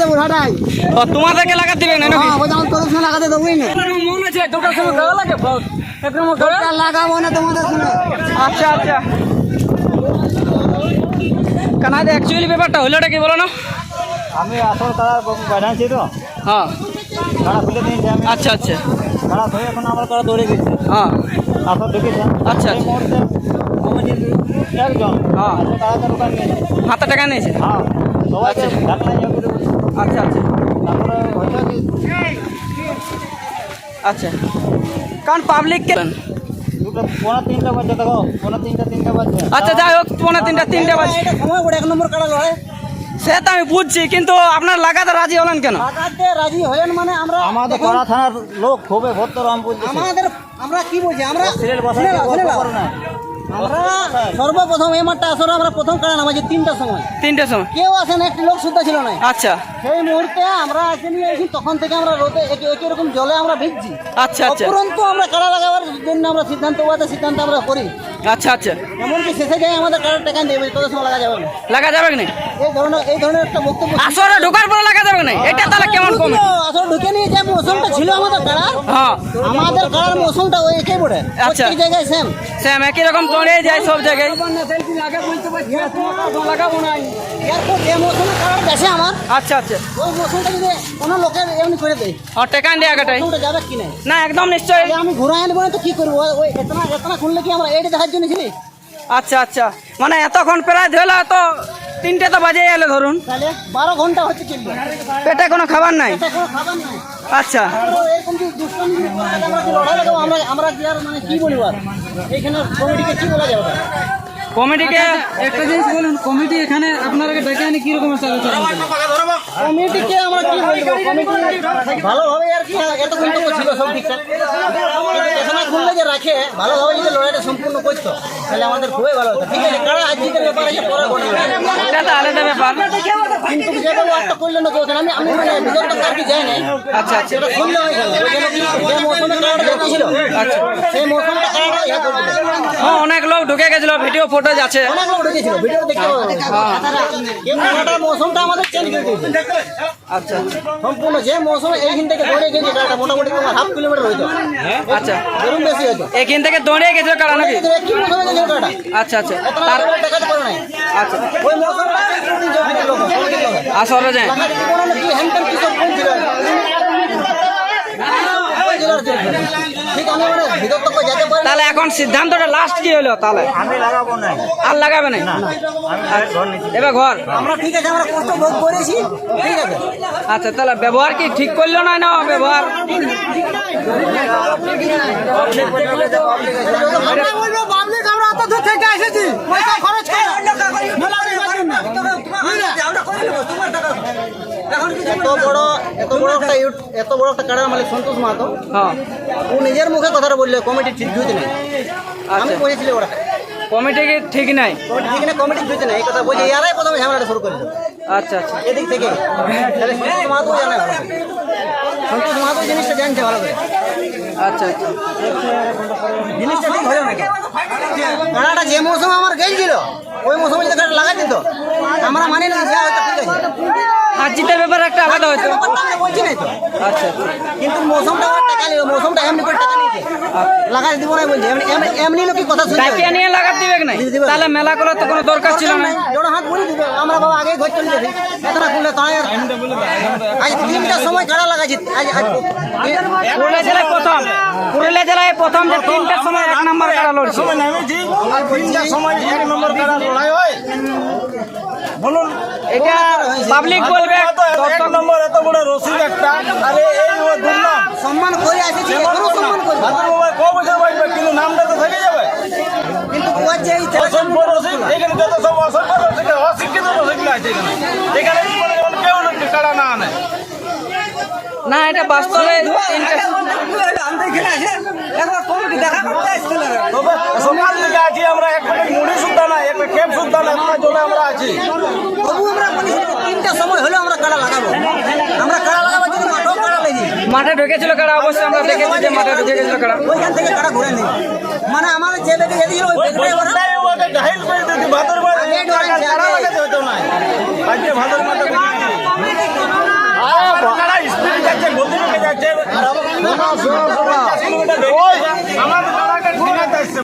দেবো হাটাই। ও তোমাদেরকে লাগাতে দিবে না নাকি? হ্যাঁ ওই যেমন তোদের সঙ্গে লাগাতে দেবোই না। মনে আছে দুটার সময় গাড়া লাগে ওটা লাগাবো না তোমাদের সঙ্গে। আচ্ছা আচ্ছা কানাইদা অ্যাকচুয়ালি ব্যাপারটা হলোটা কি বলো না? আমি আসল কাড়া বাঁধাচ্ছি তো, হ্যাঁ কাড়া খুলে দিয়েছি আমি। আচ্ছা আচ্ছা কাড়া ধরে এখন আমার কাড়া দৌড়ে গেছে, হ্যাঁ আসল ঢুকেছে। আচ্ছা এই আচ্ছা মুহূর্তে কমিটির একজন হ্যাঁ আসল কাড়াটা দোকান নিয়েছে। হাতে টাকা নিয়েছে। হ্যাঁ সবাইকে ডাকলাই ইয়ে করে বলছে। আচ্ছা আচ্ছা তারপরে হয়তো কি আচ্ছা কারণ পাবলিককে দুটো 2:30 বাজছে, দেখো 2:30 বাজছে। আচ্ছা যাই হোক 2:30 বাজে এটা সময় পড়ে 1 নম্বর কাড়া লড়াই। সে তো আমি বুঝছি কিন্তু আপনার লাগাতে রাজি হলেন কেন? লাগাতে রাজি হলেন মানে আমরা আমাদের পাড়া থানার লোক খুবই ভদ্র, আমি বলছি। আমরা কি বলছি আমরা সিরিয়াল বসাই শুনে নাও, শুনে নাও। করে না। আমরা সর্বপ্রথম এই মাঠটা আসলে আমরা প্রথম কাড়া নামাজি 3টার সময়। 3টের সময় কেউ আসেন, একটি লোক সুদ্ধা ছিল না। আচ্ছা সেই মুহূর্তে আমরা এসে নিয়ে এসেছি, তখন থেকে আমরা রোদে একই রকম জলে আমরা ভিজছি। আচ্ছা আচ্ছা উপরন্তু আমরা কাড়া লাগাবার জন্য আমরা সিদ্ধান্ত আমরা করি। আচ্ছা আচ্ছা এমনকি শেষে যাই আমাদের কাড়া টেকা দেবে, তোদের সময় লাগা যাবে না। লাগা যাবে না? এই ধরনের একটা বক্তব্য আসরে ঢোকার পরে লাগা যাবে না? এটা তাহলে কেমন কমে? আসলে ঢুকে নিয়ে যে মৌসুমটা ছিল আমাদের কাড়ার, হ্যাঁ আমাদের কাড়ার মৌসুমটা ওই একই পড়ে, আচ্ছা। প্রত্যেক জায়গায় সেম। স্যাম একই রকম করে যায় সব জায়গায়। লাগাবো না এরপর যে মৌসুমে কাড়ার গেছে আমার, আচ্ছা আচ্ছা ওই মৌসুমটা যদি কোনো লোকের এমনি করে দেয়, আর টেকা দিয়ে আগাটাই মৌসুমটা যাবে কি না? না একদম নিশ্চয়ই। আমি ঘুরাই আনবো না তো কি করবো? ওই এতনা খুললে কি আমরা এইটা দেখার জন্য ছিলি? আচ্ছা আচ্ছা মানে এতক্ষণ প্রায় ধরলে তো 3টে তো বাজে এলে ধরুন, তাহলে 12 ঘন্টা হচ্ছে কিনবো, পেটে কোনো খাবার নাই। এটা কোনো খাবার নাই। আচ্ছা এরকম যদি দুষ্টামি যদি করে থাকে, আমরা কি লড়াই লাগাবো? আমরা কি আর মানে কি বলবো আর? এইখানে কমিটিকে কি বলা যাবে? কমিটিকে একটা জিনিস বলুন, কমিটি এখানে আপনাদেরকে ডেকে আনি কিরকম কমিটিকে আমরা কি বলবো? কমিটি ভালোভাবে আর কি এতক্ষণ তো ছিল সব ঠিকঠাক, এখানে খুললে যে রাখে ভালোভাবে যদি লড়াইটা সম্পূর্ণ করতো তাহলে আমাদের খুবই ভালো হতো। ঠিক আছে, কারা আজকের ব্যাপারে যে পরে বলবো, এটা তো আলাদা ব্যাপার। কিন্তু যে ব্যবহারটা করলেন না তো ওখানে আমি মানে বিগত আর কি যাই না। আচ্ছা আচ্ছা সেটা খুললে হয়ে গেল, ওই জন্য কি যে মৌসুমে কারাটা ছিল সেই মৌসুমটা কারাটা ইয়া করে দিল। হ্যাঁ অনেক লোক ঢুকে গেছিল, ভিডিও ফুটেজ আছে। অনেক লোক ঢুকেছিল, ভিডিও দেখতে পাবো। কিন্তু ওটা মৌসুমটা আমাদের চেঞ্জ করে দিয়েছে আচ্ছা সম্পূর্ণ। যে মৌসুমে এইখান থেকে দৌড়ে গেছে কারাটা মোটামুটি তোমার 1/2 কিলোমিটার হইতো, আচ্ছা এরকম বেশি হইতো। এখান থেকে দৌড়িয়ে গেছিল কারা নাকি? কি মৌসুমে গেছিল কারাটা? আচ্ছা আচ্ছা তার দেখাতে পারে নাই। আচ্ছা ওই মৌসুমটা জমির লোক সমিতির লোক আসরে যায় লাগাতে কি কোনো কি হ্যান্ডেল কি সব কোন ছিল ঠিক। আমি মানে ভিতর তো যেতে পারি। তাহলে এখন সিদ্ধান্তটা লাস্ট কি হলো তাহলে? আমি লাগাবো না, আর লাগাবে না? এবার ঘর আমরা ঠিক আছে, আমরা কষ্ট ভোগ করেছি, ঠিক আছে। আচ্ছা তাহলে ব্যবহার কি ঠিক করলো না? না ব্যবহার আমরা অত দূর থেকে এসেছি, পয়সা খরচ করে এত বড় একটা কাড়ার মালিক সন্তোষ মাহাতো, হ্যাঁ ও নিজের মুখে কথাটা বললো কমিটি ঠিক ধুইতে নেই। আমি আচ্ছা বলেছিল ওরা কমিটি কি ঠিক নাই? কমিটি ঠিক না, কমিটি ধুইতে নেই এই কথা বলছে। এরাই প্রথমে ঝামেলাটা শুরু করেছিল আচ্ছা আচ্ছা এদিক থেকে। তাহলে সন্তোষ মাহাতো জানে ভালো করে। সন্তোষ মাহাতো জিনিসটা জানছে ভালো করে, আচ্ছা আচ্ছা জিনিসটা ঠিক হলো নাকি? কাড়াটা যে মৌসুমে আমার গেছিল ওই মৌসুমে যদি কাড়া লাগাই দিত আমরা মানি না, যা হয়তো ঠিক আছে। হার জিতের ব্যাপার একটা আলাদা হয়তো। আমি বলছি নাই তো, আচ্ছা আচ্ছা কিন্তু মৌসুমটা আমার টাকা নিল, মৌসুমটা এমনি করে টাকা নিয়েছে, লাগাই দিব না বলছে। এমনি লোক কি কথা শুনছে? ডাকিয়ে নিয়ে লাগাতে দিবে কি নাই? তাহলে মেলা করার তো কোনো দরকার ছিল না। জোড়া হাত বলি দিবে, আমরা বাবা আগে ঘর চলে যাবে এতটা খুললে তাই। আজ 3টার সময় কাড়া লাগাইছি। পুরুলিয়া জেলায় প্রথম যে 3টার সময় 1 নম্বর কাড়া লড়ছে। বলুন এটা পাবলিক বলবে নম্বর এত বড় রসিদ একটা, আরে এই দুর্নাম সম্মান করে আসেছি, এখনো সম্মান করি, ক বছর বাজবে, কিন্তু নামটা তো থেকে যাবে। কিন্তু ও যে এই অসভ্য রসিদ, এখানে যত সব অসভ্য রসিদ, অশিক্ষিত রসিদ আছে এখানে। এখানে কি বলে যেমন কেউ কাড়া না আনে। না এটা বাস্তবে তবে সকাল থেকে আছি আমরা, এক প্যাকেট মুড়ি সুদ্ধা নাই, একটা ক্যাপ সুদ্ধা নাই, আপনার জন্য আমরা আছি। তবু আমরা বলি 3টার সময় হলেও আমরা কাড়া লাগাবো, আমরা কাড়া লাগাবো যদি মাঠও কাড়া লেগে মাঠে ঢুকেছিল কাড়া, অবশ্যই আমরা দেখেছি যে মাঠে ঢুকে গেছিল কাড়া। ওইখান থেকে কাড়া ঘুরে নেই, মানে আমার যে বেগে এদিকে ওই বেগে ওকে ঢাইল করে দিতে ভাদর মাঝে কাড়া লাগাতে হতো না, আজকে ভাদর মাঝে জয় বাবা।